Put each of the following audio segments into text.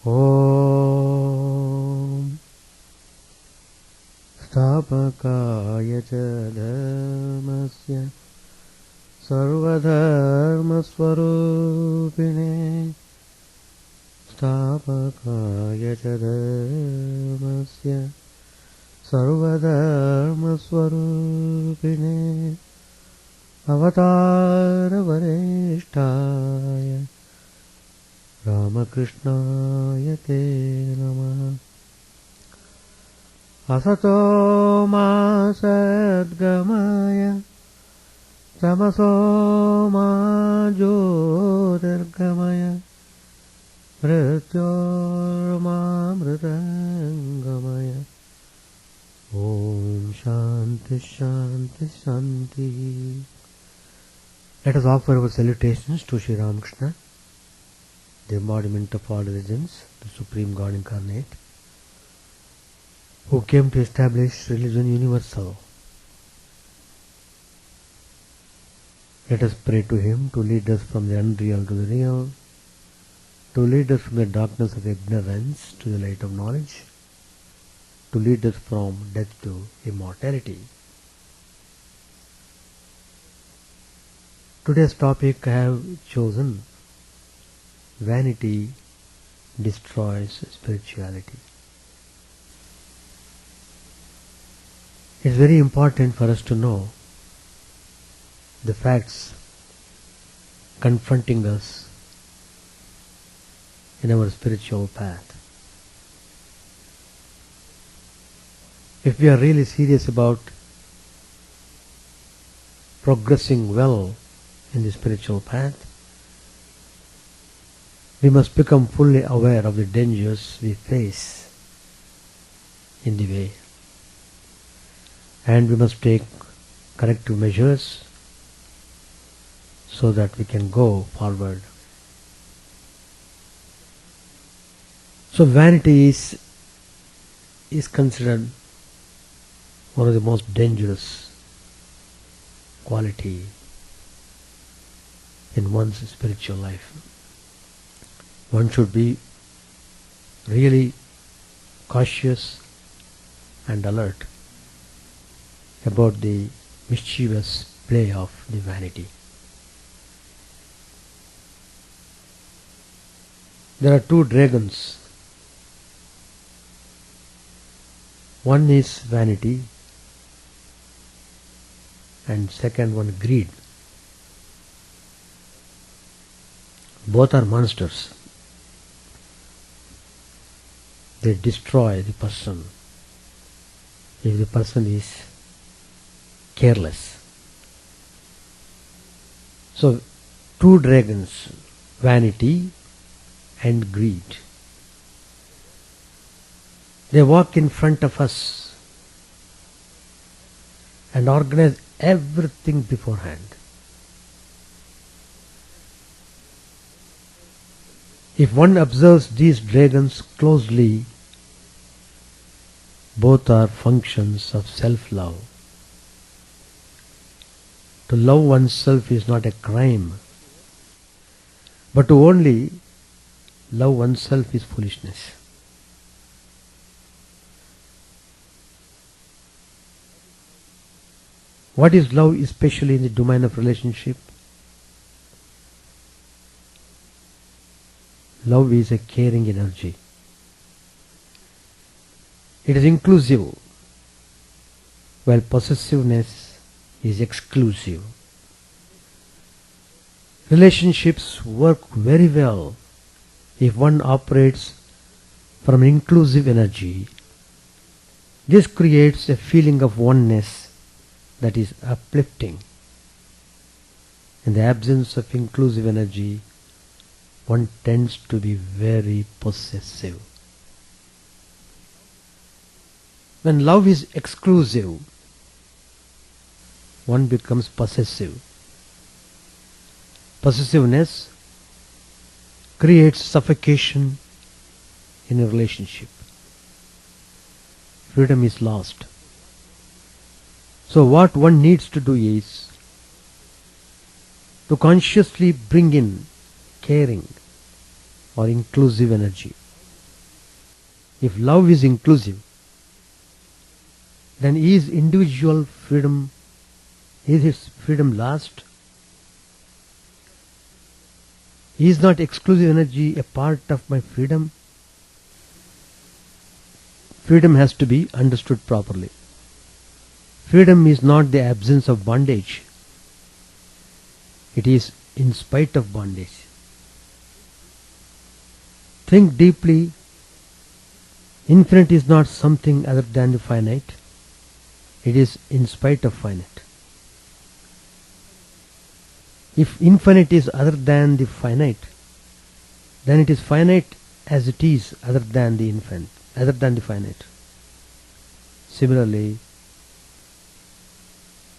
Om Stapakaya ca dharmasya sarvadharmasvarupine Stapakaya ca dharmasya sarvadharmasvarupine Avatara varishtaya Ramakrishna te namaha Asato ma sadgamaya Tamaso ma jyotirgamaya Mrityorma mritangamaya Om Shanti Shanti Shanti. Let us offer our salutations to Sri Ramakrishna, the embodiment of all religions, the Supreme God Incarnate, who came to establish religion universal. Let us pray to Him to lead us from the unreal to the real, to lead us from the darkness of ignorance to the light of knowledge, to lead us from death to immortality. Today's topic I have chosen: vanity destroys spirituality. It's very important for us to know the facts confronting us in our spiritual path. If we are really serious about progressing well in the spiritual path, we must become fully aware of the dangers we face in the way, and we must take corrective measures so that we can go forward. So vanity is considered one of the most dangerous quality in one's spiritual life. One should be really cautious and alert about the mischievous play of the vanity. There are two dragons. One is vanity and second one greed. Both are monsters. They destroy the person if the person is careless. So, two dragons, vanity and greed. They walk in front of us and organize everything beforehand. If one observes these dragons closely, both are functions of self-love. To love oneself is not a crime, but to only love oneself is foolishness. What is love, especially in the domain of relationship? Love is a caring energy. It is inclusive, while possessiveness is exclusive. Relationships work very well if one operates from inclusive energy. This creates a feeling of oneness that is uplifting. In the absence of inclusive energy, one tends to be very possessive. When love is exclusive, one becomes possessive. Possessiveness creates suffocation in a relationship. Freedom is lost. So what one needs to do is to consciously bring in caring or inclusive energy. If love is inclusive, then is individual freedom, is its freedom lost? Is not exclusive energy a part of my freedom? Freedom has to be understood properly. Freedom is not the absence of bondage. It is in spite of bondage. Think deeply. Infinite is not something other than the finite. It is in spite of finite. If infinite is other than the finite, then it is finite as it is other than the infinite, other than the finite. Similarly,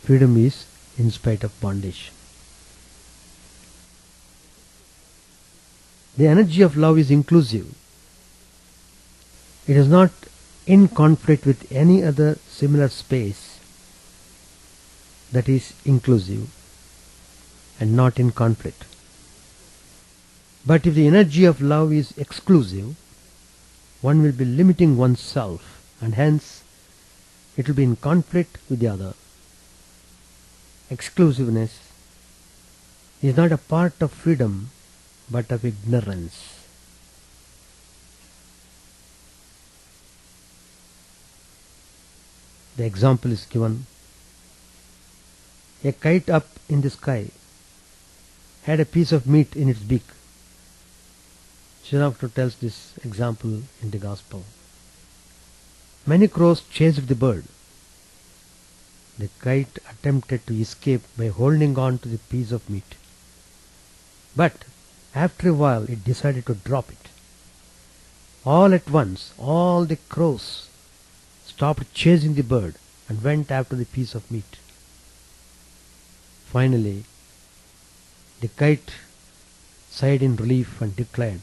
freedom is in spite of bondage. The energy of love is inclusive. It is not in conflict with any other similar space that is inclusive and not in conflict. But if the energy of love is exclusive, one will be limiting oneself, and hence it will be in conflict with the other. Exclusiveness is not a part of freedom but of ignorance. The example is given. A kite up in the sky had a piece of meat in its beak. Sriramakta tells this example in the Gospel. Many crows chased the bird. The kite attempted to escape by holding on to the piece of meat. But after a while it decided to drop it. All at once, all the crows stopped chasing the bird and went after the piece of meat. Finally, the kite sighed in relief and declared,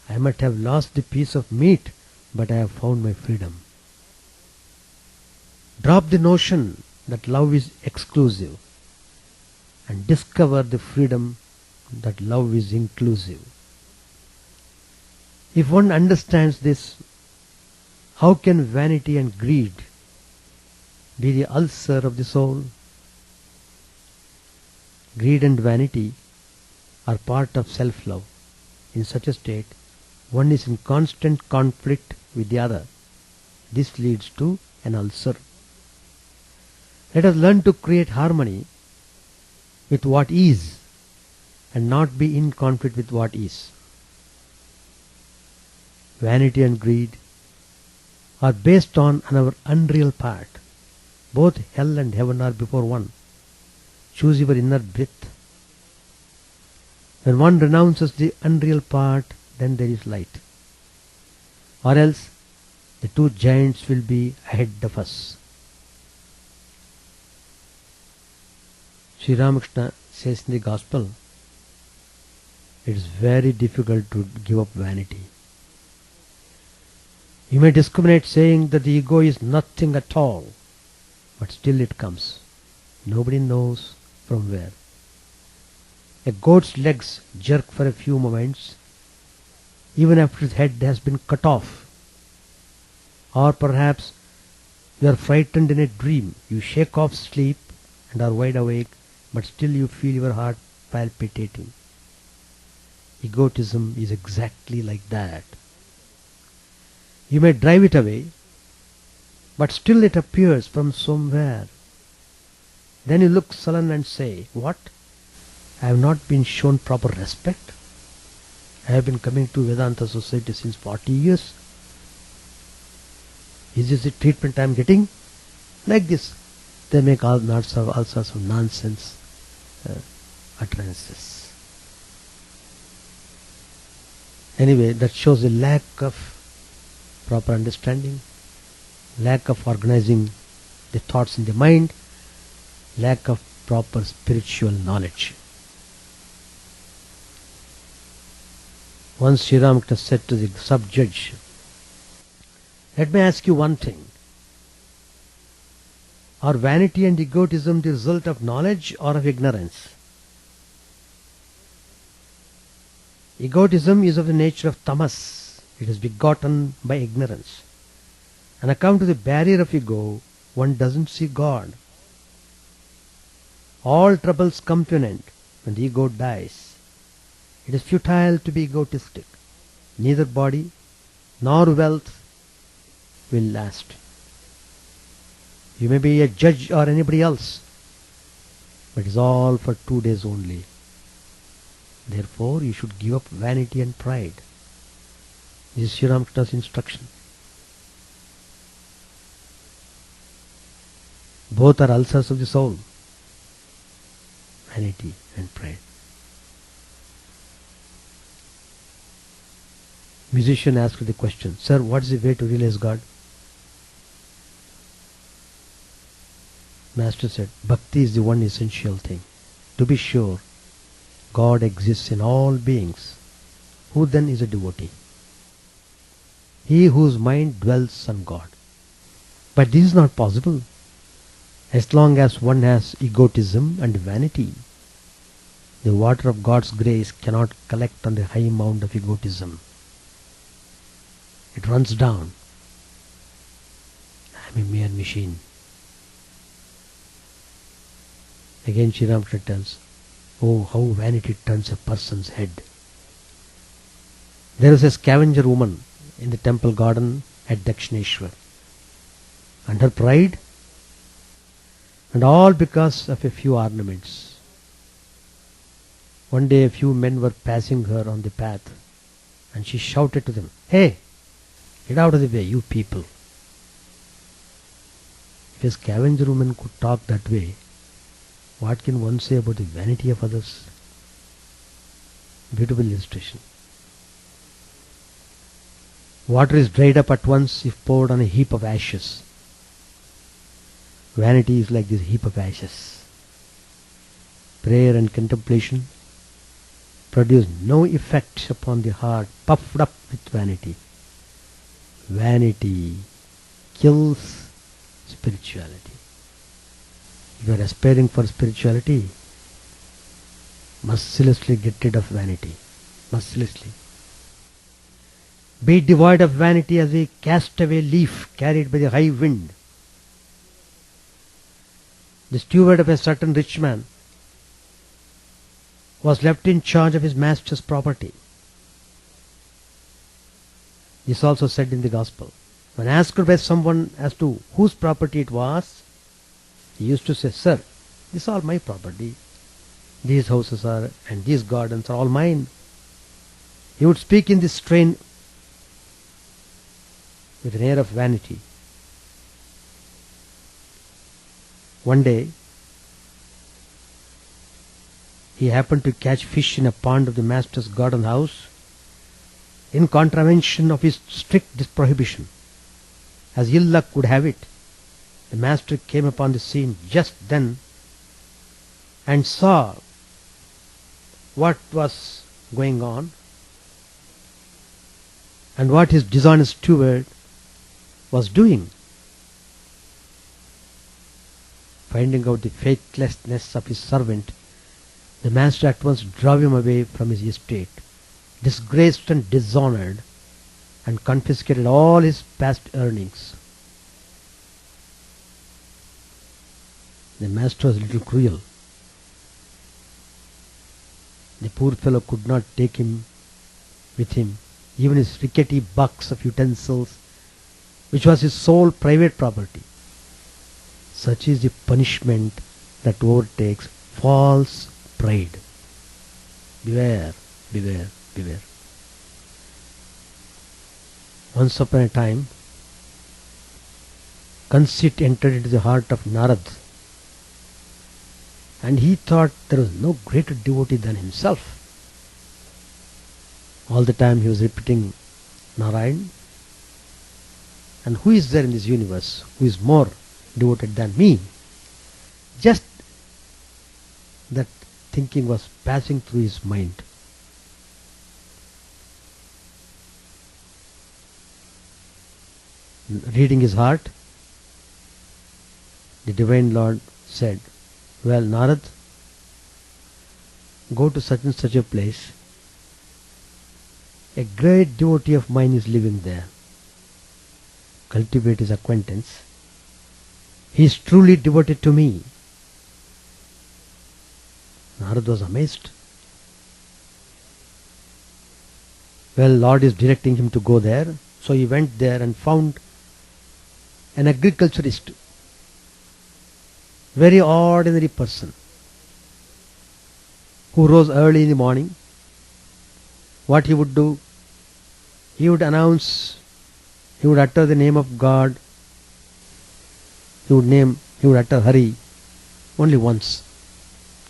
I might have lost the piece of meat, but I have found my freedom. Drop the notion that love is exclusive and discover the freedom that love is inclusive. If one understands this, how can vanity and greed be the ulcer of the soul? Greed and vanity are part of self-love. In such a state, one is in constant conflict with the other. This leads to an ulcer. Let us learn to create harmony with what is and not be in conflict with what is. Vanity and greed are based on our unreal part. Both hell and heaven are before one. Choose your inner breath. When one renounces the unreal part, then there is light. Or else the two giants will be ahead of us. Sri Ramakrishna says in the Gospel, it is very difficult to give up vanity. You may discriminate saying that the ego is nothing at all, but still it comes. Nobody knows from where. A goat's legs jerk for a few moments, even after its head has been cut off. Or perhaps you are frightened in a dream. You shake off sleep and are wide awake, but still you feel your heart palpitating. Egotism is exactly like that. You may drive it away, but still it appears from somewhere. Then you look sullen and say, what? I have not been shown proper respect. I have been coming to Vedanta Society since 40 years. Is this the treatment I am getting? Like this. They make all sorts of nonsense utterances. Anyway, that shows a lack of proper understanding, lack of organizing the thoughts in the mind, lack of proper spiritual knowledge. Once Sri Ramakrishna said to the sub-judge, let me ask you one thing. Are vanity and egotism the result of knowledge or of ignorance? Egotism is of the nature of tamas, It is begotten by ignorance. On account of the barrier of ego, one doesn't see God. All troubles come to an end when the ego dies. It is futile to be egotistic. Neither body nor wealth will last. You may be a judge or anybody else, but it is all for 2 days only. Therefore, you should give up vanity and pride. This is Sri Ramakrishna's instruction. Both are ulcers of the soul. Vanity and pride. Musician asked the question, Sir, what is the way to realize God? Master said, Bhakti is the one essential thing. To be sure, God exists in all beings. Who then is a devotee? He whose mind dwells on God. But this is not possible as long as one has egotism and vanity. The water of God's grace cannot collect on the high mound of egotism. It runs down. I am a mere machine. Again Sri Ramakrishna tells, oh, how vanity turns a person's head. There was a scavenger woman in the temple garden at Dakshineshwar. And her pride, and all because of a few ornaments. One day a few men were passing her on the path, and she shouted to them, Hey, get out of the way, you people. If a scavenger woman could talk that way, what can one say about the vanity of others? Beautiful illustration. Water is dried up at once if poured on a heap of ashes. Vanity is like this heap of ashes. Prayer and contemplation produce no effect upon the heart puffed up with vanity. Vanity kills spirituality. If you are aspiring for spirituality, mercilessly get rid of vanity. Mercilessly. Be devoid of vanity as a castaway leaf carried by the high wind. The steward of a certain rich man was left in charge of his master's property. This also said in the Gospel. When asked by someone as to whose property it was, he used to say, Sir, this is all my property. These houses are and these gardens are all mine. He would speak in this strain with an air of vanity. One day, he happened to catch fish in a pond of the master's garden house in contravention of his strict prohibition. As ill luck would have it, the master came upon the scene just then and saw what was going on and what his dishonest steward was doing. Finding out the faithlessness of his servant, the master at once drove him away from his estate, disgraced and dishonored, and confiscated all his past earnings. The master was a little cruel. The poor fellow could not take him with him, even his rickety box of utensils, which was his sole private property. Such is the punishment that overtakes false pride. Beware, beware, beware. Once upon a time, conceit entered into the heart of Narad, and he thought there was no greater devotee than himself. All the time he was repeating Narayan, and who is there in this universe who is more devoted than me? Just that thinking was passing through his mind. Reading his heart, the Divine Lord said, Well, Narad, go to such and such a place. a great devotee of mine is living there. Cultivate his acquaintance. He is truly devoted to me. Narad was amazed. Well, Lord is directing him to go there. So he went there and found an agriculturist, very ordinary person, who rose early in the morning. What he would do? He would announce, he would utter the name of God, he would utter Hari only once.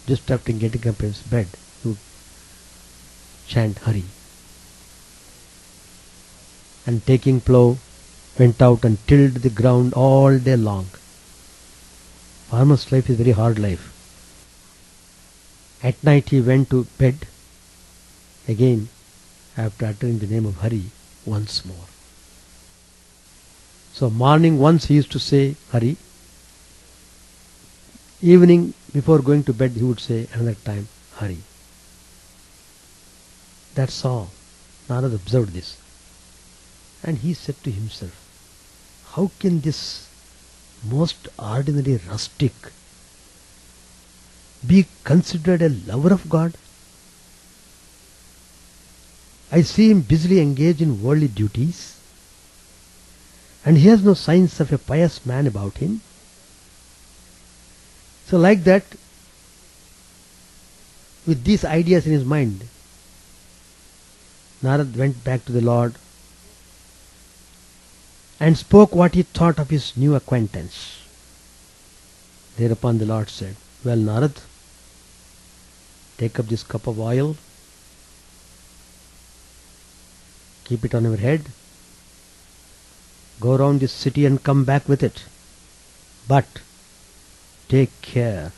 Just after getting up his bed, he would chant Hari. And taking plough, went out and tilled the ground all day long. Farmer's life is very hard life. At night he went to bed, again after uttering the name of Hari once more. So morning once he used to say Hari. Evening before going to bed he would say another time Hari. That's all. Narad observed this. And he said to himself, how can this most ordinary rustic be considered a lover of God? I see him busily engaged in worldly duties, and he has no signs of a pious man about him. So like that, with these ideas in his mind, Narad went back to the Lord and spoke what he thought of his new acquaintance. Thereupon the Lord said, well, Narad, take up this cup of oil, keep it on your head, go around this city and come back with it. But take care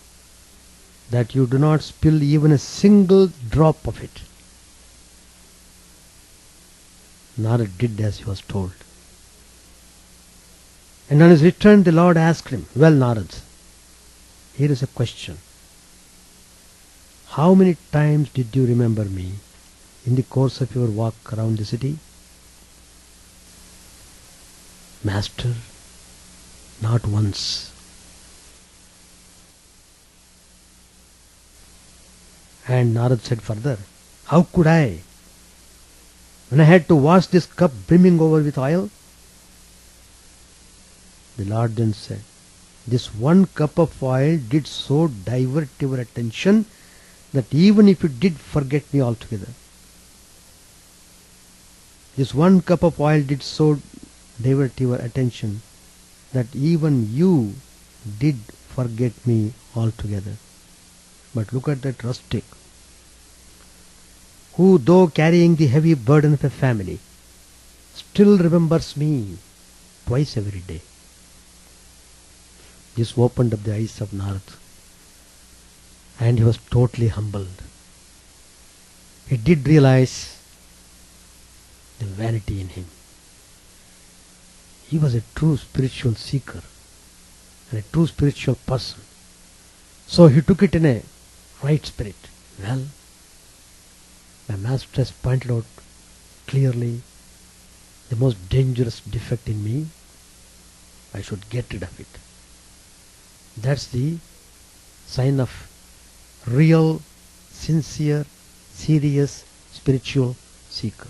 that you do not spill even a single drop of it. Narad did as he was told. And on his return the Lord asked him, well, Narad, here is a question. How many times did you remember me in the course of your walk around the city? Master, not once. And Narad said further, how could I, when I had to wash this cup brimming over with oil? The Lord then said, this one cup of oil did so divert your attention that even if you did forget me altogether, this one cup of oil did so divert your attention that even you did forget me altogether. But look at that rustic, who though carrying the heavy burden of a family, still remembers me twice every day. This opened up the eyes of Narad, and he was totally humbled. He did realize the vanity in him. He was a true spiritual seeker and a true spiritual person. So he took it in a right spirit. Well, my master has pointed out clearly the most dangerous defect in me. I should get rid of it. That's the sign of real, sincere, serious, spiritual seeker.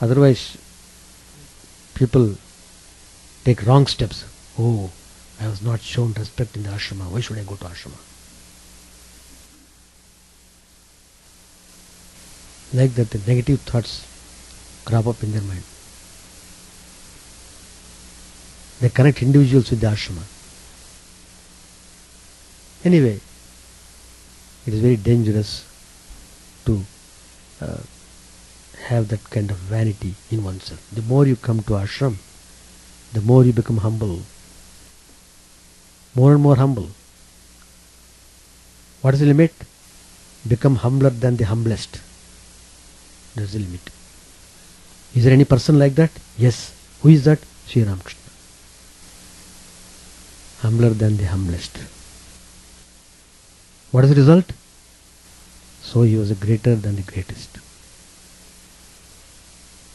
Otherwise, people take wrong steps. Oh, I was not shown respect in the ashrama. Why should I go to ashrama? Like that, the negative thoughts crop up in their mind. They connect individuals with the ashrama. Anyway, it is very dangerous to have that kind of vanity in oneself. The more you come to ashram, the more you become humble. More and more humble. What is the limit? Become humbler than the humblest. That is the limit. Is there any person like that? Yes. Who is that? Sri Ramakrishna. Humbler than the humblest. What is the result? So he was a greater than the greatest.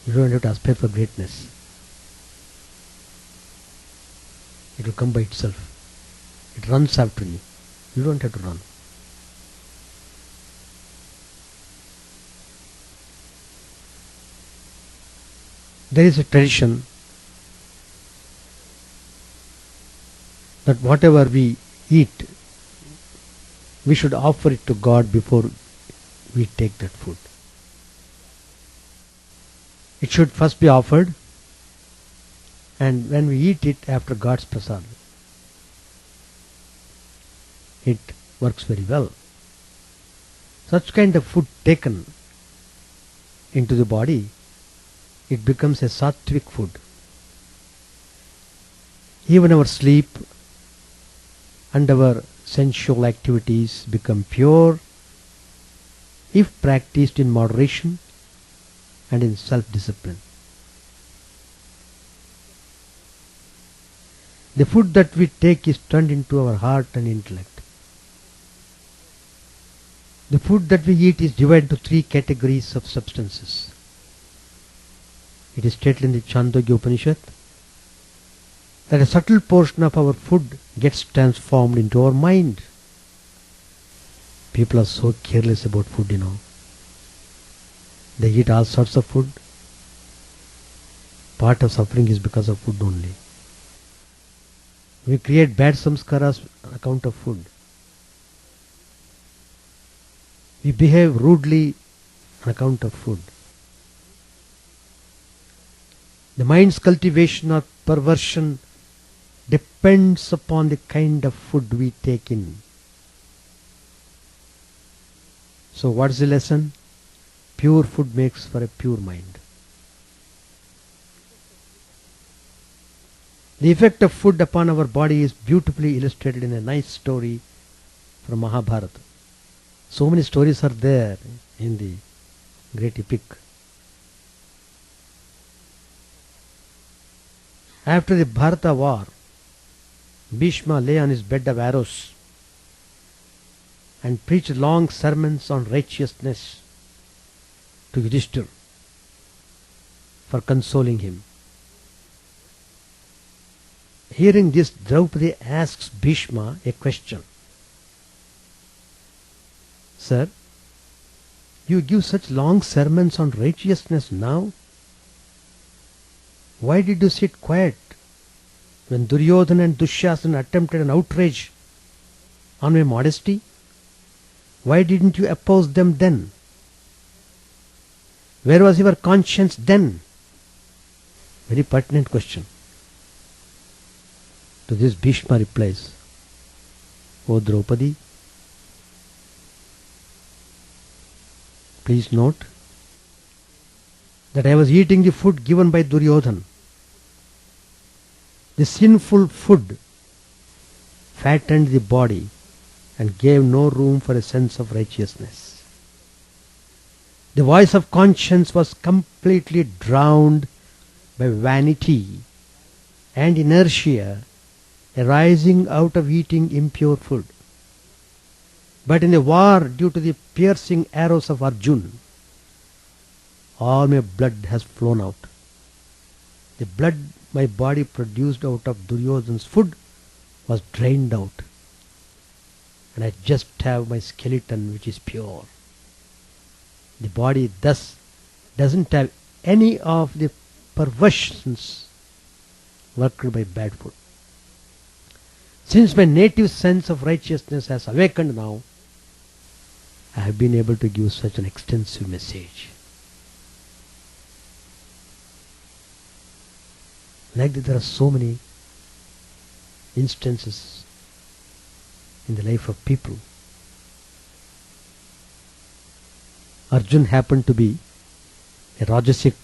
You don't have to aspire for greatness. It will come by itself. It runs after you. You don't have to run. There is a tradition that whatever we eat, we should offer it to God before we take that food. It should first be offered, and when we eat it after God's prasad, it works very well. Such kind of food taken into the body, it becomes a sattvic food. Even our sleep and our sensual activities become pure if practiced in moderation and in self-discipline. The food that we take is turned into our heart and intellect. The food that we eat is divided into three categories of substances. It is stated in the Chandogya Upanishad that a subtle portion of our food gets transformed into our mind. People are so careless about food, They eat all sorts of food. Part of suffering is because of food only. We create bad samskaras on account of food. We behave rudely on account of food. The mind's cultivation or perversion depends upon the kind of food we take in. So what is the lesson? Pure food makes for a pure mind. The effect of food upon our body is beautifully illustrated in a nice story from Mahabharata. So many stories are there in the great epic. After the Bharata war, Bhishma lay on his bed of arrows and preached long sermons on righteousness to Yudhishthira for consoling him. Hearing this, Draupadi asks Bhishma a question. Sir, you give such long sermons on righteousness now? Why did you sit quiet when Duryodhana and Dushasana attempted an outrage on my modesty? Why didn't you oppose them then? Where was your conscience then? Very pertinent question. To this Bhishma replies, O Draupadi, please note that I was eating the food given by Duryodhana. The sinful food fattened the body and gave no room for a sense of righteousness. The voice of conscience was completely drowned by vanity and inertia arising out of eating impure food. But in the war, due to the piercing arrows of Arjuna, all my blood has flown out. The blood my body produced out of Duryodhana's food was drained out, and I just have my skeleton which is pure. The body thus doesn't have any of the perversions worked by bad food. Since my native sense of righteousness has awakened now, I have been able to give such an extensive message. Like that, there are so many instances in the life of people. Arjuna happened to be a Rajasic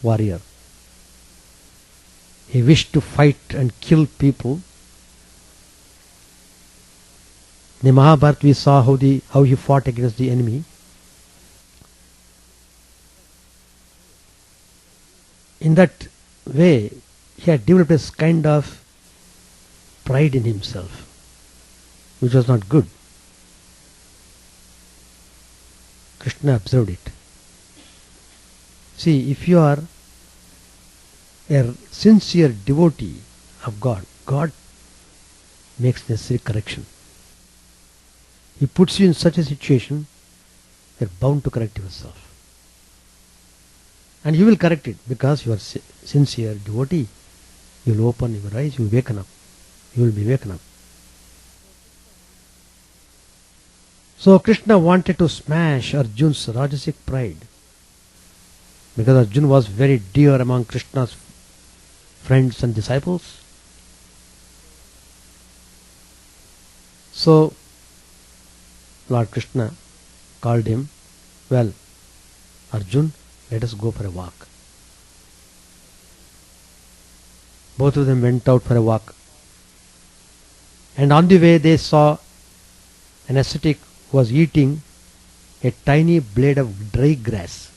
warrior. He wished to fight and kill people. In the Mahabharata we saw how he fought against the enemy. In that way, he had developed a kind of pride in himself, which was not good. Krishna observed it. See, if you are a sincere devotee of God, God makes necessary correction. He puts you in such a situation, you are bound to correct yourself. And you will correct it because you are sincere devotee. You will open your eyes, you will waken up. You will be waken up. So Krishna wanted to smash Arjun's Rajasic pride, because Arjun was very dear among Krishna's friends and disciples. So Lord Krishna called him, well, Arjun, let us go for a walk. Both of them went out for a walk. And on the way they saw an ascetic who was eating a tiny blade of dry grass.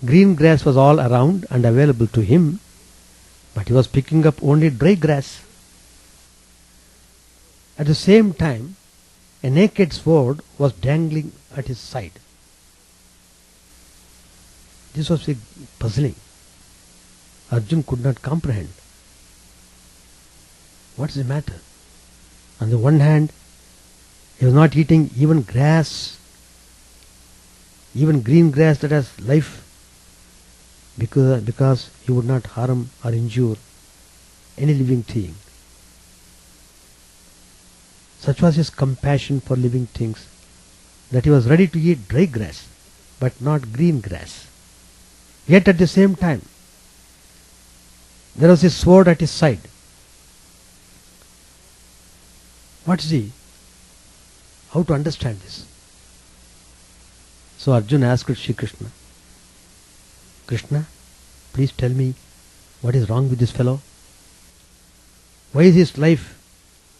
Green grass was all around and available to him, but he was picking up only dry grass. At the same time, a naked sword was dangling at his side. This was puzzling. Arjun could not comprehend. What is the matter? On the one hand, he was not eating even grass, even green grass that has life, because he would not harm or injure any living thing. Such was his compassion for living things that he was ready to eat dry grass, but not green grass. Yet at the same time, there was a sword at his side. What is he? How to understand this? So Arjun asked Shri Krishna, Krishna, please tell me what is wrong with this fellow? Why is his life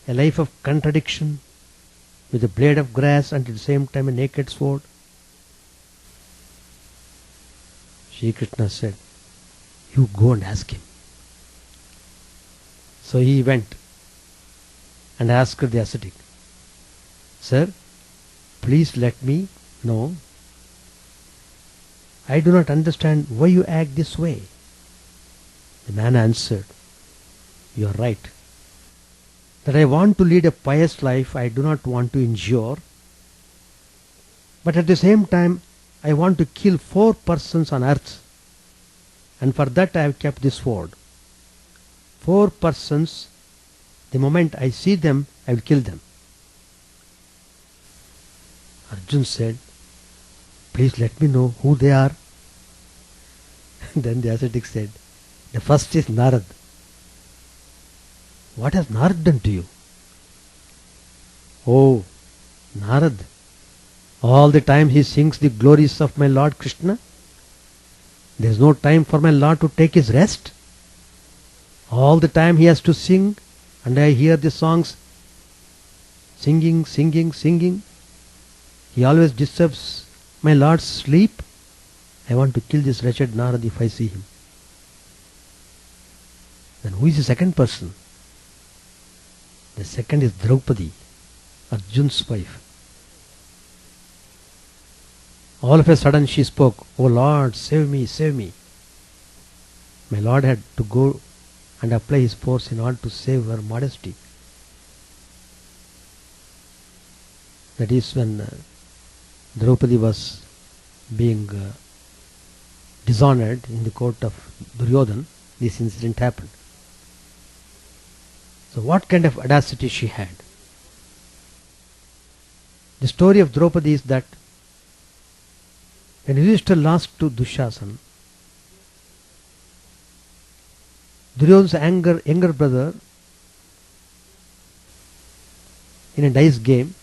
a life of contradiction, with a blade of grass and at the same time a naked sword? Shri Krishna said, you go and ask him. So he went and asked the ascetic, sir, please let me know. I do not understand why you act this way. The man answered, you are right. That I want to lead a pious life, I do not want to injure. But at the same time, I want to kill 4 persons on earth. And for that I have kept this sword. 4 persons, the moment I see them, I will kill them. Arjun said, please let me know who they are. Then the ascetic said, the first is Narad. What has Narad done to you? Oh, Narad, all the time he sings the glories of my Lord Krishna. There is no time for my Lord to take his rest. All the time he has to sing, and I hear the songs, singing, singing, singing. He always disturbs my Lord's sleep. I want to kill this wretched Narad if I see him. Then who is the second person? The second is Draupadi, Arjun's wife. All of a sudden she spoke, oh Lord, save me, save me. My Lord had to go and apply his force in order to save her modesty. That is when Draupadi was being dishonored in the court of Duryodhan, this incident happened. So what kind of audacity she had? The story of Draupadi is that when Yudhishthira lost to Dushasan, Duryodhan's younger brother, in a dice game,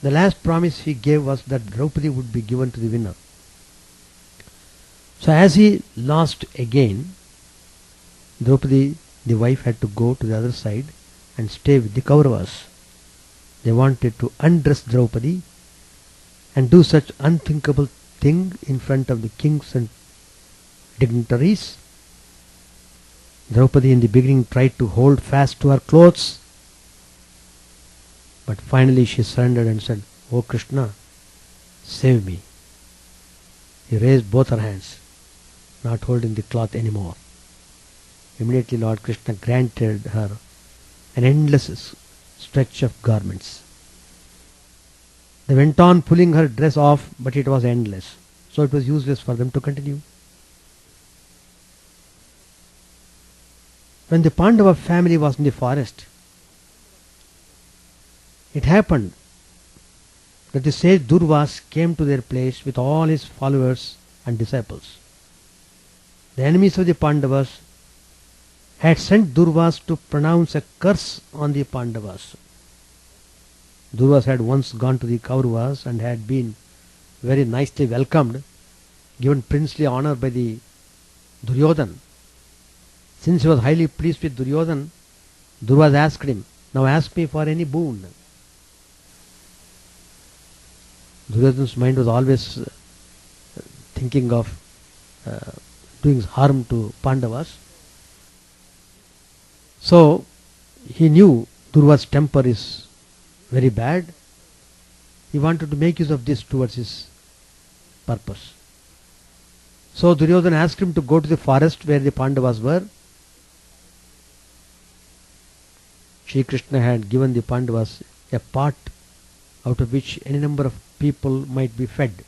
the last promise he gave was that Draupadi would be given to the winner. So as he lost again, Draupadi, the wife, had to go to the other side and stay with the Kauravas. They wanted to undress Draupadi and do such unthinkable thing in front of the kings and dignitaries. Draupadi in the beginning tried to hold fast to her clothes, but finally she surrendered and said, "O Krishna, save me." He raised both her hands, not holding the cloth anymore. Immediately Lord Krishna granted her an endless stretch of garments. They went on pulling her dress off, but it was endless. So it was useless for them to continue. When the Pandava family was in the forest, it happened that the sage Durvas came to their place with all his followers and disciples. The enemies of the Pandavas had sent Durvas to pronounce a curse on the Pandavas. Durvas had once gone to the Kauravas and had been very nicely welcomed, given princely honor by the Duryodhan. Since he was highly pleased with Duryodhan, Durvas asked him, "Now ask me for any boon." Duryodhan's mind was always thinking of doing harm to Pandavas. So he knew Durva's temper is very bad. He wanted to make use of this towards his purpose. So Duryodhana asked him to go to the forest where the Pandavas were. Shri Krishna had given the Pandavas a pot out of which any number of people might be fed.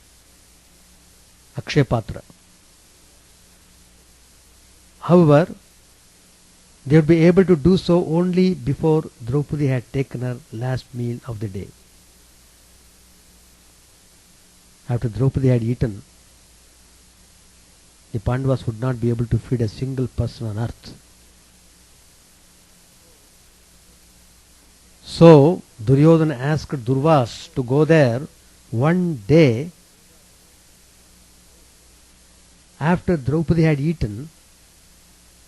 Akshay Patra. However, they would be able to do so only before Draupadi had taken her last meal of the day. After Draupadi had eaten, the Pandavas would not be able to feed a single person on earth. So Duryodhana asked Durvas to go there one day after Draupadi had eaten,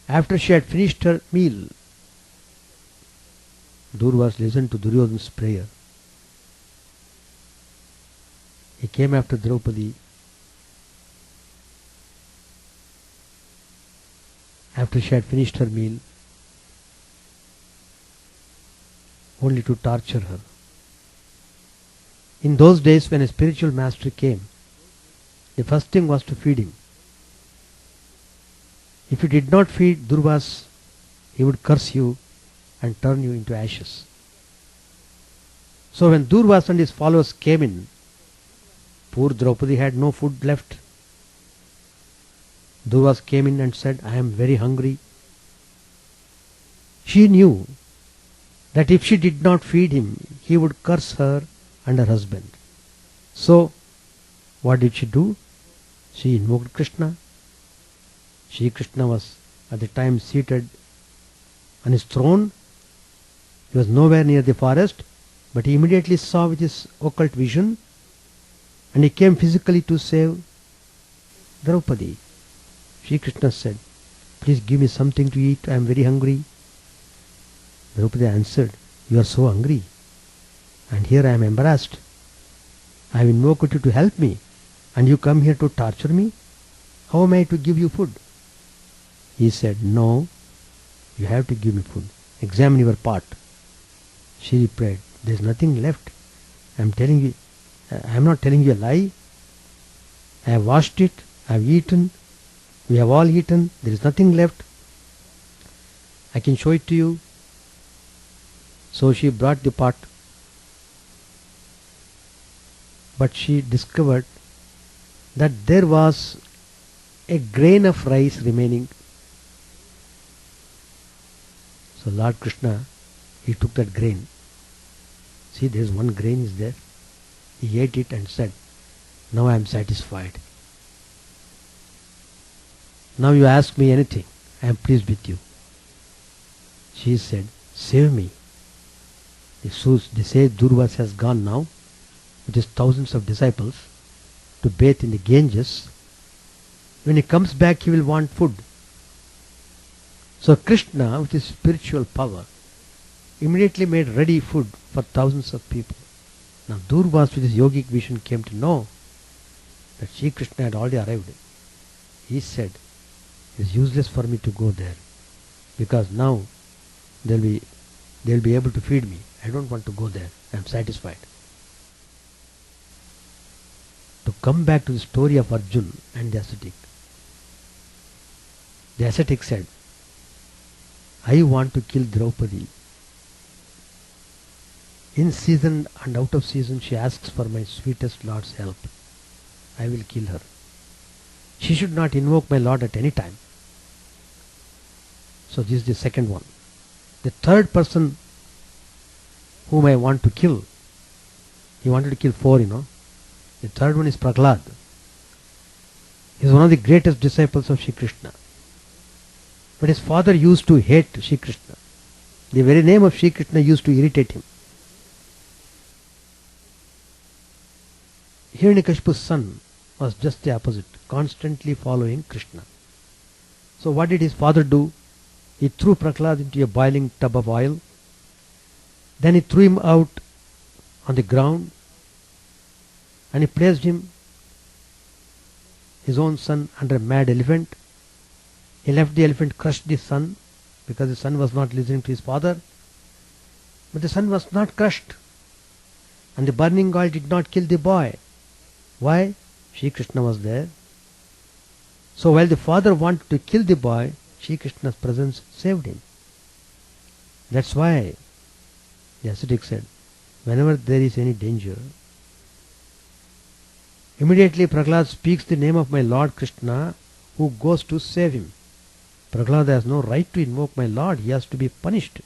after she had finished her meal. Durvas listened to Duryodhana's prayer. He came after Draupadi after she had finished her meal, only to torture her. In those days, when a spiritual master came, the first thing was to feed him. If you did not feed Durvas, he would curse you and turn you into ashes. So when Durvas and his followers came in, poor Draupadi had no food left. Durvas came in and said, "I am very hungry." She knew that if she did not feed him, he would curse her and her husband. So what did she do? She invoked Krishna. Shri Krishna was at the time seated on his throne. He was nowhere near the forest, but he immediately saw with his occult vision, and he came physically to save Draupadi. Shri Krishna said, "Please give me something to eat, I am very hungry." Draupadi answered, "You are so hungry, and here I am embarrassed. I have invoked you to help me, and you come here to torture me. How am I to give you food?" He said, "No, you have to give me food. Examine your pot." She replied, "There is nothing left. I am not telling you a lie. I have washed it, I have eaten, we have all eaten, there is nothing left. I can show it to you." So she brought the pot, but she discovered that there was a grain of rice remaining. So Lord Krishna, he took that grain. See, there is one grain is there. He ate it and said, "Now I am satisfied. Now you ask me anything, I am pleased with you." She said, "Save me." The sage Durvas has gone now with his thousands of disciples to bathe in the Ganges. When he comes back, he will want food. So Krishna, with his spiritual power, immediately made ready food for thousands of people. Now Durvas, with his yogic vision, came to know that Shri Krishna had already arrived. He said, "It is useless for me to go there, because now they will be able to feed me. I don't want to go there. I am satisfied." to come back to the story of Arjun and the ascetic. The ascetic said, I want to kill Draupadi. In season and out of season she asks for my sweetest Lord's help. I will kill her. She should not invoke my Lord at any time. So this is the second one. The third person whom I want to kill, he wanted to kill four, The third one is Prahlad. He is one of the greatest disciples of Shri Krishna. But his father used to hate Shri Krishna. The very name of Shri Krishna used to irritate him. Hiranyakashipu's son was just the opposite, constantly following Krishna. So what did his father do? He threw Prahlad into a boiling tub of oil. Then he threw him out on the ground and he placed him, his own son, under a mad elephant. He left the elephant crush the son because the son was not listening to his father. But the son was not crushed. And the burning oil did not kill the boy. Why? Shri Krishna was there. So while the father wanted to kill the boy, Shri Krishna's presence saved him. That's why the ascetic said, whenever there is any danger, immediately Prahlad speaks the name of my Lord Krishna, who goes to save him. Prahlad has no right to invoke my Lord. He has to be punished.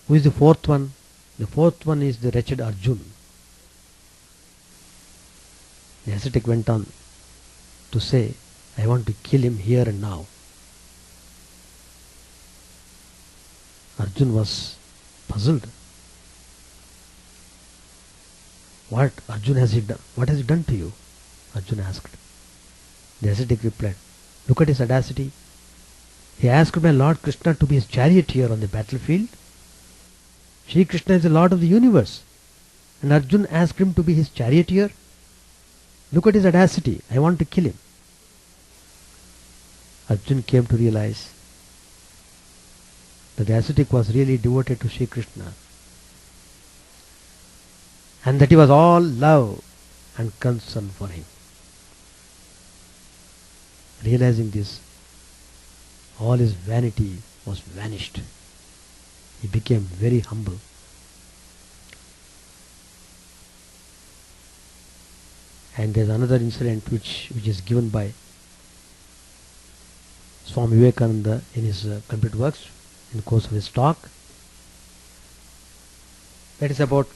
Who is the fourth one? The fourth one is the wretched Arjun. The ascetic went on to say, I want to kill him here and now. Arjun was puzzled. What Arjun has he done? What has he done to you? Arjun asked. The ascetic replied, look at his audacity. He asked my Lord Krishna to be his charioteer on the battlefield. Shri Krishna is the Lord of the universe. And Arjun asked him to be his charioteer. Look at his audacity. I want to kill him. Arjun came to realize that the ascetic was really devoted to Shri Krishna. And that he was all love and concern for him. Realizing this, all his vanity was vanished. He became very humble. And there's another incident which is given by Swami Vivekananda in his complete works in the course of his talk. That is about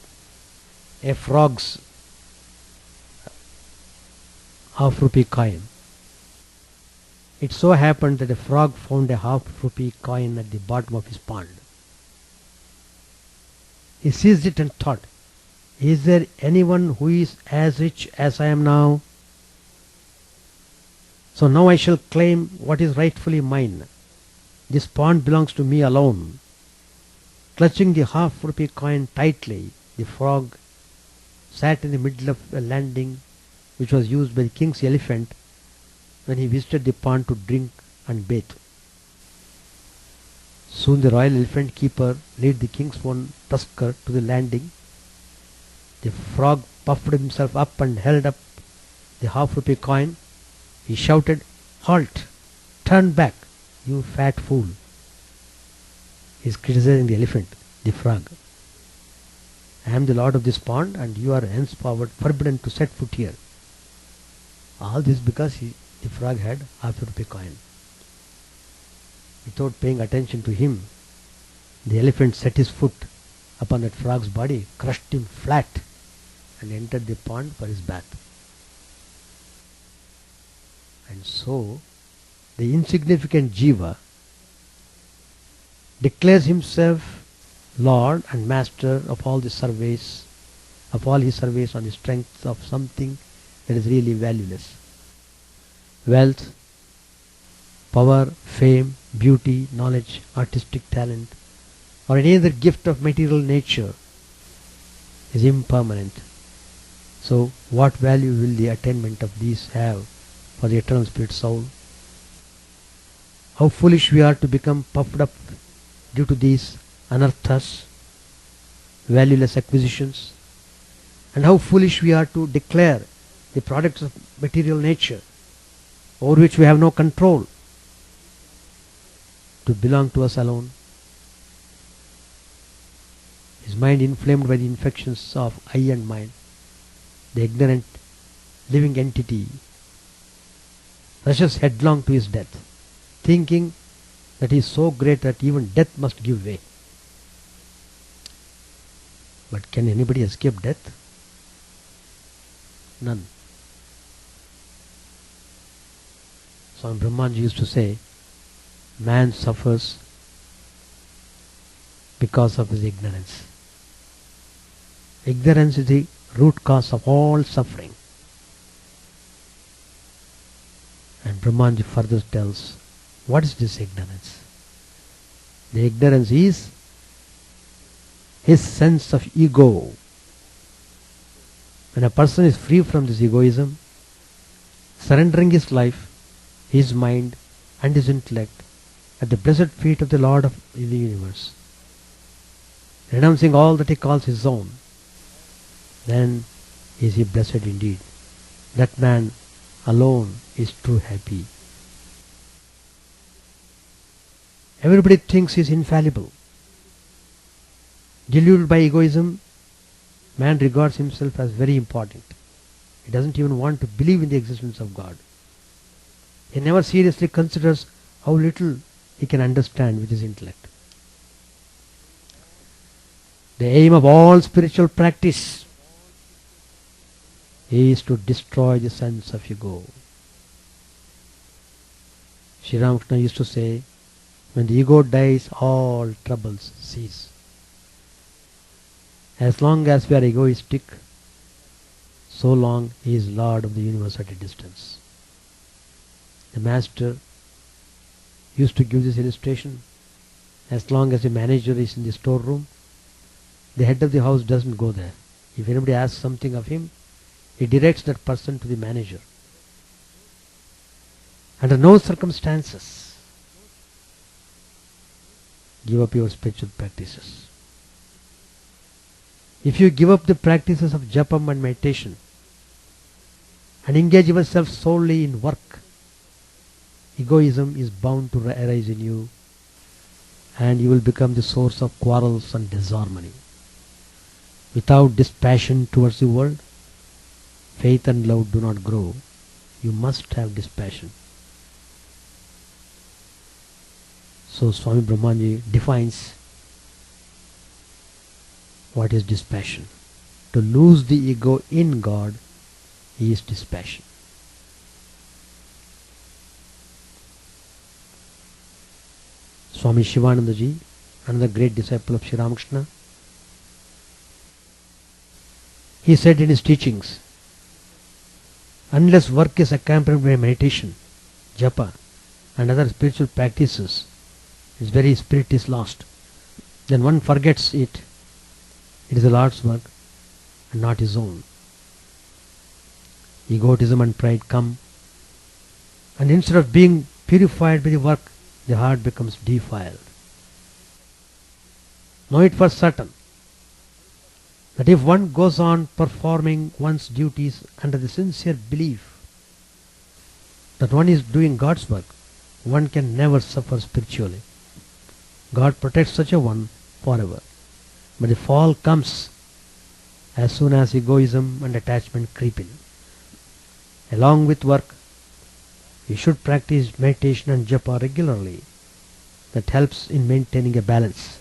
a frog's half-rupee coin. It so happened that a frog found a half-rupee coin at the bottom of his pond. He seized it and thought, is there anyone who is as rich as I am now? So now I shall claim what is rightfully mine. This pond belongs to me alone. Clutching the half-rupee coin tightly, the frog sat in the middle of a landing which was used by the king's elephant when he visited the pond to drink and bathe. Soon the royal elephant keeper led the king's one tusker to the landing. The frog puffed himself up and held up the half-rupee coin. He shouted, halt! Turn back, you fat fool! He is criticizing the elephant, the frog. I am the lord of this pond and you are henceforward forbidden to set foot here. All this because the frog had half-rupee coin. Without paying attention to him, the elephant set his foot upon that frog's body, crushed him flat and entered the pond for his bath. And so, the insignificant Jiva declares himself Lord and Master of all the surveys, of all his surveys on the strength of something that is really valueless. Wealth, power, fame, beauty, knowledge, artistic talent, or any other gift of material nature is impermanent. So, what value will the attainment of these have for the eternal spirit soul? How foolish we are to become puffed up due to these anarthas, valueless acquisitions. And how foolish we are to declare the products of material nature, over which we have no control, to belong to us alone. His mind inflamed by the infections of eye and mind, the ignorant living entity rushes headlong to his death, thinking that he is so great that even death must give way. But can anybody escape death? None. Swami Brahmanji used to say, man suffers because of his ignorance. Ignorance is the root cause of all suffering. And Brahmanji further tells, what is this ignorance? The ignorance is his sense of ego. When a person is free from this egoism, surrendering his life, his mind and his intellect at the blessed feet of the Lord of the universe, renouncing all that he calls his own, then is he blessed indeed. That man alone is true happy. Everybody thinks he is infallible. Deluded by egoism, man regards himself as very important. He doesn't even want to believe in the existence of God. He never seriously considers how little he can understand with his intellect. The aim of all spiritual practice is to destroy the sense of ego. Sri Ramakrishna used to say, when the ego dies, all troubles cease. As long as we are egoistic, so long he is Lord of the universe at a distance. The master used to give this illustration. As long as the manager is in the storeroom, the head of the house doesn't go there. If anybody asks something of him, he directs that person to the manager. Under no circumstances give up your spiritual practices. If you give up the practices of japam and meditation and engage yourself solely in work, egoism is bound to arise in you, and you will become the source of quarrels and disharmony. Without dispassion towards the world, faith and love do not grow. You must have dispassion. So Swami Brahmanji defines what is dispassion. To lose the ego in God is dispassion. Swami Chidananda ji, another great disciple of Sri Ramakrishna, he said in his teachings, unless work is accompanied by meditation, japa and other spiritual practices, his very spirit is lost. Then one forgets it. It is the Lord's work and not his own. Egotism and pride come, and instead of being purified by the work, the heart becomes defiled. Know it for certain that if one goes on performing one's duties under the sincere belief that one is doing God's work, one can never suffer spiritually. God protects such a one forever. But the fall comes as soon as egoism and attachment creep in. Along with work, you should practice meditation and japa regularly. That helps in maintaining a balance.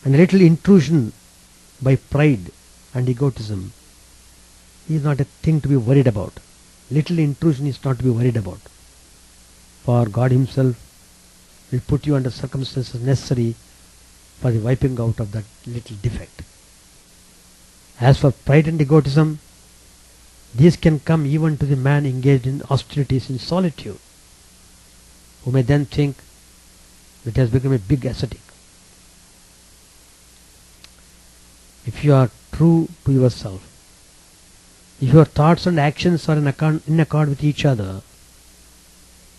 And a little intrusion by pride and egotism is not a thing to be worried about. Little intrusion is not to be worried about. For God himself will put you under circumstances necessary for the wiping out of that little defect. As for pride and egotism, these can come even to the man engaged in austerities in solitude, who may then think that he has become a big ascetic. If you are true to yourself, if your thoughts and actions are in accord with each other,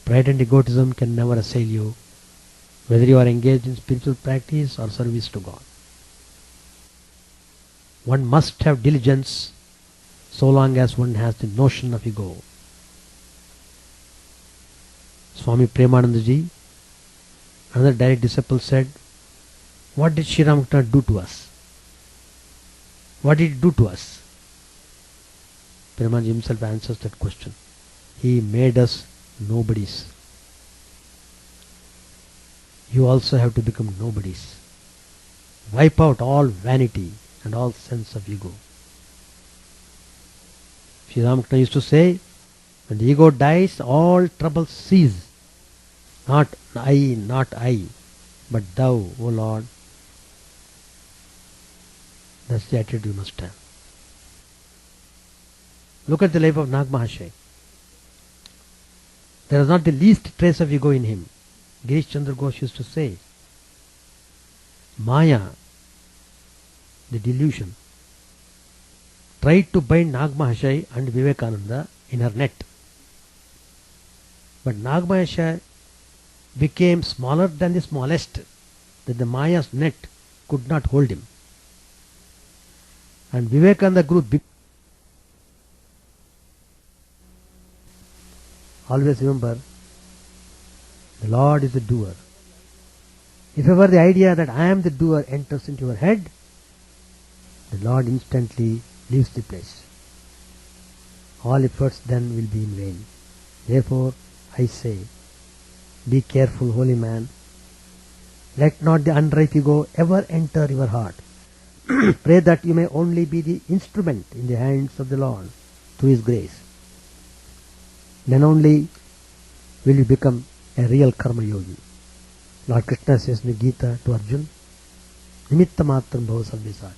pride and egotism can never assail you, whether you are engaged in spiritual practice or service to God. One must have diligence so long as one has the notion of ego. Swami Premanandaji, another direct disciple, said, what did Sri Ramakrishna do to us? What did he do to us? Premanandaji himself answers that question. He made us nobodies. You also have to become nobodies. Wipe out all vanity and all sense of ego. Sri Ramakrishna used to say, when the ego dies, all troubles cease. Not I, but thou, O Lord. That's the attitude you must have. Look at the life of Nag Mahasaya. There is not the least trace of ego in him. Girish Chandra Ghosh used to say, Maya, the delusion, tried to bind Nag Mahasaya and Vivekananda in her net. But Nag Mahasaya became smaller than the smallest, that the Maya's net could not hold him. And Vivekananda grew big. Always remember, the Lord is the doer. If ever the idea that I am the doer enters into your head, the Lord instantly leaves the place. All efforts then will be in vain. Therefore, I say, be careful, holy man. Let not the unripe ego ever enter your heart. Pray that you may only be the instrument in the hands of the Lord through His grace. Then only will you become a real karma yogi. Lord Krishna says in the Gita to Arjuna, Nimitta matram bhava sarvesach.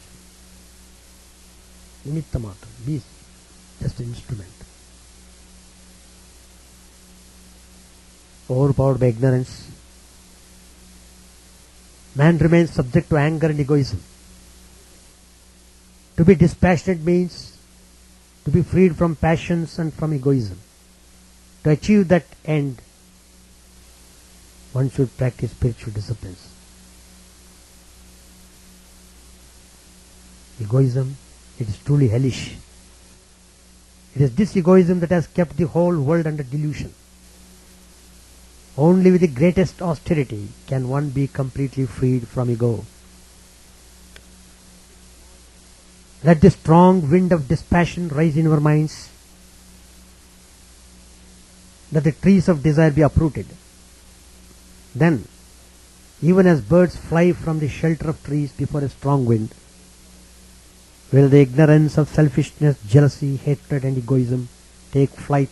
Nimitta matram, be just an instrument. Overpowered by ignorance, man remains subject to anger and egoism. To be dispassionate means to be freed from passions and from egoism. To achieve that end, one should practice spiritual disciplines. Egoism, it is truly hellish. It is this egoism that has kept the whole world under delusion. Only with the greatest austerity can one be completely freed from ego. Let the strong wind of dispassion rise in our minds, that the trees of desire be uprooted. Then, even as birds fly from the shelter of trees before a strong wind, will the ignorance of selfishness, jealousy, hatred and egoism take flight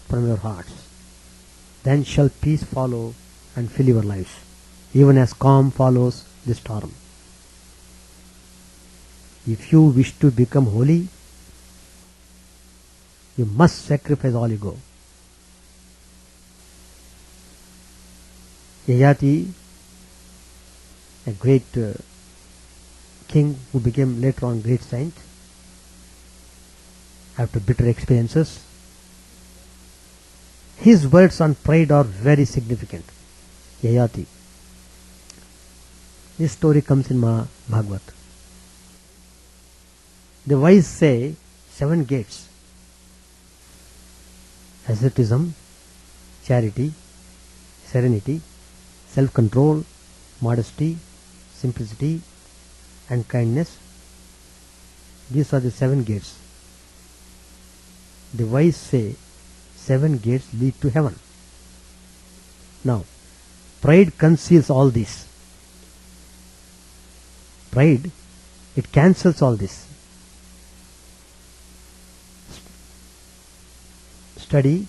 from your hearts. Then shall peace follow and fill your lives, even as calm follows the storm. If you wish to become holy, you must sacrifice all ego. Yayati, a great king who became later on great saint, after bitter experiences, his words on pride are very significant. Yayati. This story comes in Bhagavad. The wise say 7 gates: asceticism, charity, serenity, self-control, modesty, simplicity and kindness. These are the 7 gates. The wise say 7 gates lead to heaven. Now, pride conceals all this. Pride, it cancels all this. Study,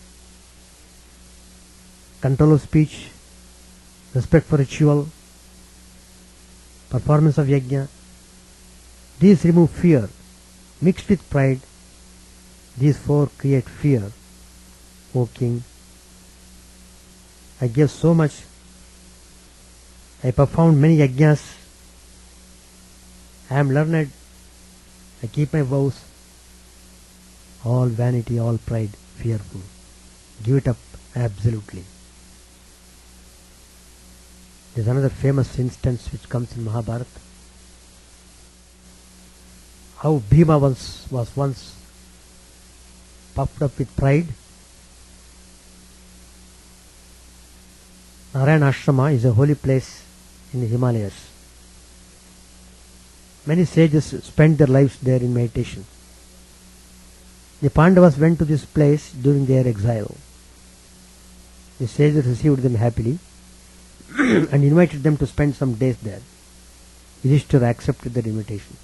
control of speech, respect for ritual, performance of yajna, these remove fear. Mixed with pride, these 4 create fear. O king, I gave so much, I performed many yajnas, I am learned, I keep my vows. All vanity, all pride, fearful. Give it up absolutely. There is another famous instance which comes in Mahabharata. how Bhima was once puffed up with pride. Narayana Ashrama is a holy place in the Himalayas. Many sages spent their lives there in meditation. The Pandavas went to this place during their exile. The sages received them happily and invited them to spend some days there. Yudhishthira accepted their invitation.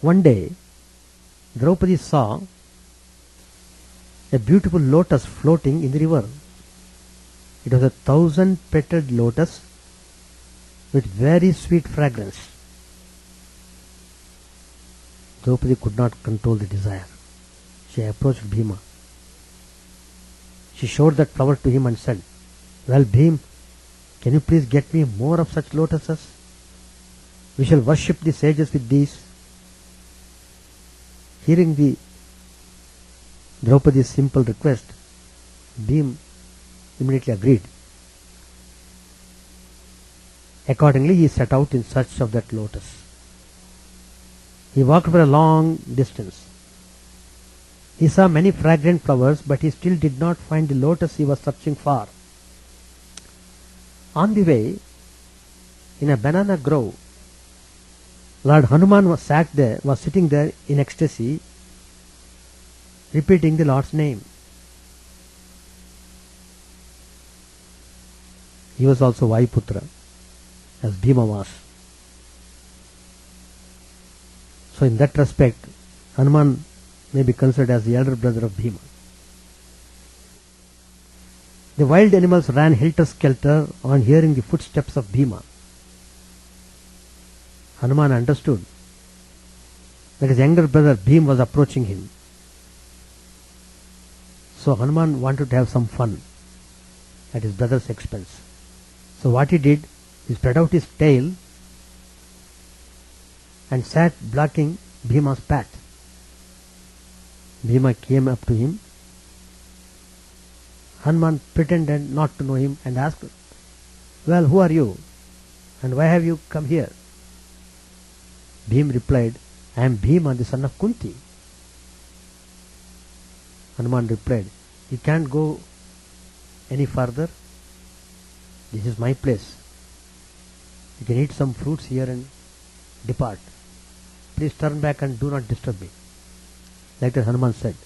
One day, Draupadi saw a beautiful lotus floating in the river. It was a 1,000-petaled lotus with very sweet fragrance. Draupadi could not control the desire. She approached Bhima. She showed that flower to him and said, "Well, Bhim, can you please get me more of such lotuses? We shall worship the sages with these." Hearing the Draupadi's simple request, Bhim immediately agreed. Accordingly, he set out in search of that lotus. He walked for a long distance. He saw many fragrant flowers, but he still did not find the lotus he was searching for. On the way, in a banana grove, Lord Hanuman was sitting there in ecstasy, repeating the Lord's name. He was also Vayuputra, as Bhima was. So in that respect, Hanuman may be considered as the elder brother of Bhima. The wild animals ran helter-skelter on hearing the footsteps of Bhima. Hanuman understood that his younger brother Bhima was approaching him. So Hanuman wanted to have some fun at his brother's expense. So what he did, he spread out his tail and sat blocking Bhima's path. Bhima came up to him. Hanuman pretended not to know him and asked, "Well, who are you? And why have you come here?" Bhima replied, "I am Bhima, the son of Kunti." Hanuman replied, "You can't go any further. This is my place. You can eat some fruits here and depart. Please turn back and do not disturb me." Like that Hanuman said.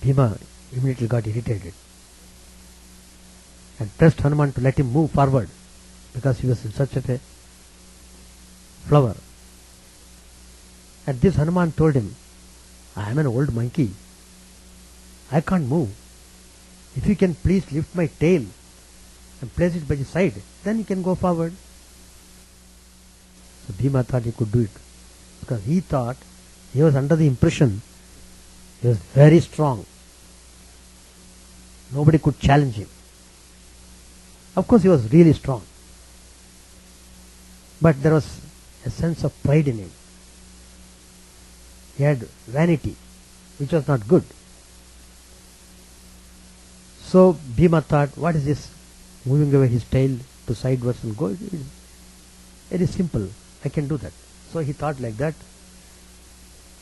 Bhima immediately got irritated and pressed Hanuman to let him move forward because he was in search of a flower. At this Hanuman told him, "I am an old monkey. I can't move. If you can please lift my tail and place it by the side, then you can go forward." So Bhima thought he could do it because he thought he was under the impression he was very strong. Nobody could challenge him. Of course, he was really strong. But there was a sense of pride in him. He had vanity, which was not good. So Bhima thought, what is this? Moving away his tail to sidewards and go. It is simple. I can do that. So he thought like that.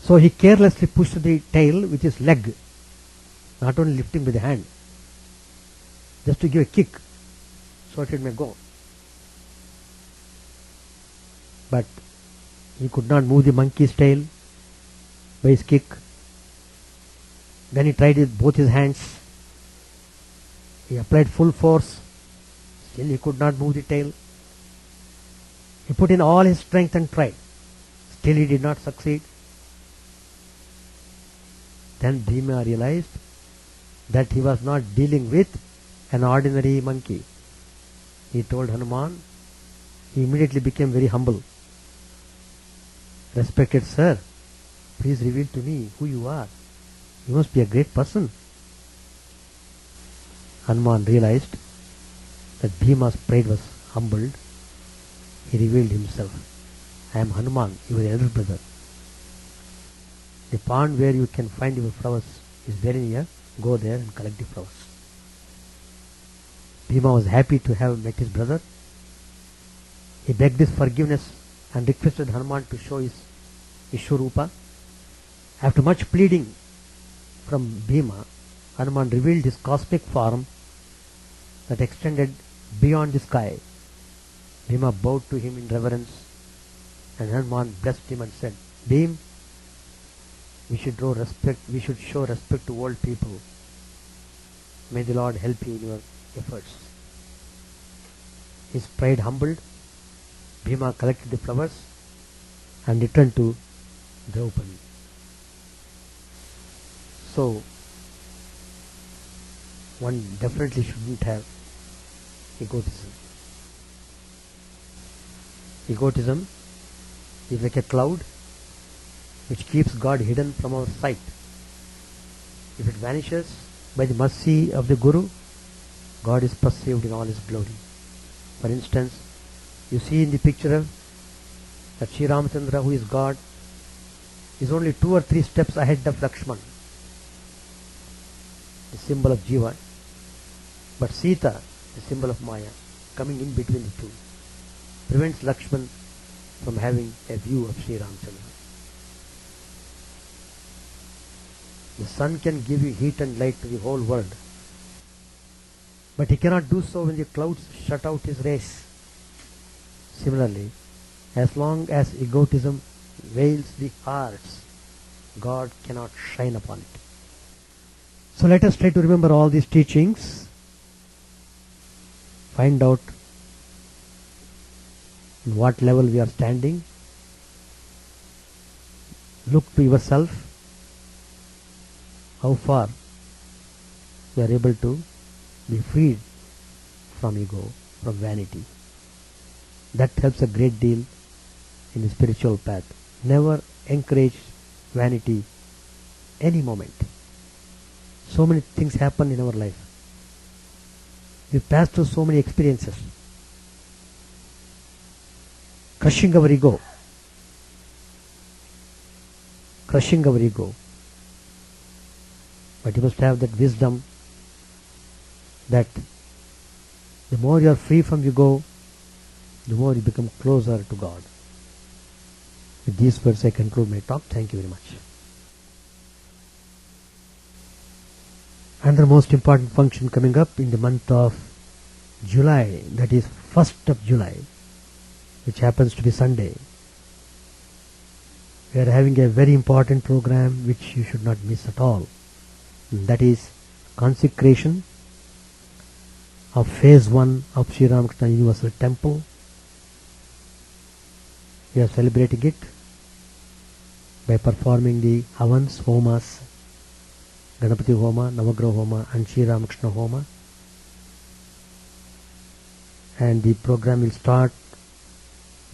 So he carelessly pushed the tail with his leg, not only lifting with the hand, just to give a kick so that it may go. But he could not move the monkey's tail by his kick. Then he tried with both his hands. He applied full force. Still he could not move the tail. He put in all his strength and tried. Still he did not succeed. Then Bhima realized that he was not dealing with an ordinary monkey. He told Hanuman. He immediately became very humble. "Respected sir, please reveal to me who you are. You must be a great person." Hanuman realized that Bhima's pride was humbled. He revealed himself. "I am Hanuman, your elder brother. The pond where you can find your flowers is very near. Go there and collect the flowers." Bhima was happy to have met his brother. He begged his forgiveness and requested Hanuman to show his Vishwarupa. After much pleading from Bhima, Hanuman revealed his cosmic form that extended beyond the sky. Bhima bowed to him in reverence, and Hanuman blessed him and said, Bhim, we should show respect to old people. May the Lord help you in your efforts. His pride humbled, Bhima collected the flowers and returned to Draupadi. So, one definitely shouldn't have egotism. Egotism is like a cloud which keeps God hidden from our sight. If it vanishes by the mercy of the Guru, God is perceived in all His glory. For instance, you see in the picture that Sri Ramachandra, who is God, is only 2 or 3 steps ahead of Lakshman, the symbol of Jiva, but Sita, the symbol of Maya, coming in between the two, prevents Lakshman from having a view of Sri Ramachandra. The sun can give you heat and light to the whole world, but he cannot do so when the clouds shut out his rays. Similarly, as long as egotism veils the hearts, God cannot shine upon it. So let us try to remember all these teachings, find out in what level we are standing, look to yourself, how far you are able to be freed from ego, from vanity. That helps a great deal in the spiritual path. Never encourage vanity any moment. So many things happen in our life. We pass through so many experiences, crushing our ego. But you must have that wisdom that the more you are free from ego, the more you become closer to God. With these words I conclude my talk. Thank you very much. Another most important function coming up in the month of July, that is 1st of July, which happens to be Sunday. We are having a very important program which you should not miss at all. And that is consecration of phase 1 of Sri Ramakrishna Universal Temple. We are celebrating it by performing the Havans, Homas, Ganapati Homa, Navagraha Homa and Sri Ramakrishna Homa. And the program will start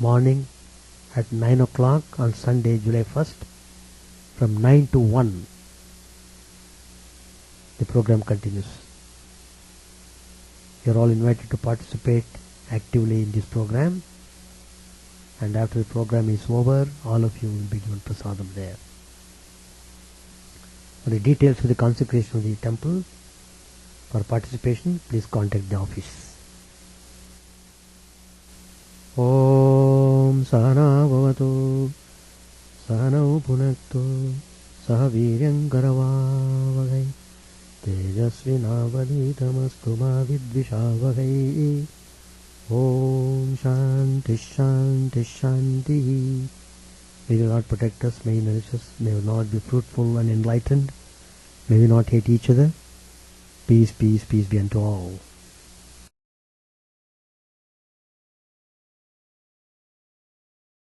morning at 9 o'clock on Sunday, July 1st. From 9 to 1, the program continues. You are all invited to participate actively in this program. And after the program is over, all of you will be given prasadam there. For the details of the consecration of the temple, for participation, please contact the office. Om Sahana Bhavatu Sahanau Punaktu Sahaviryam Karavavagai Tejasvinavaditamastu ma vidvishavai. Om Shanti Shanti Shanti. May the Lord protect us, may He nourish us, may we not be fruitful and enlightened, may we not hate each other. Peace, peace, peace be unto all.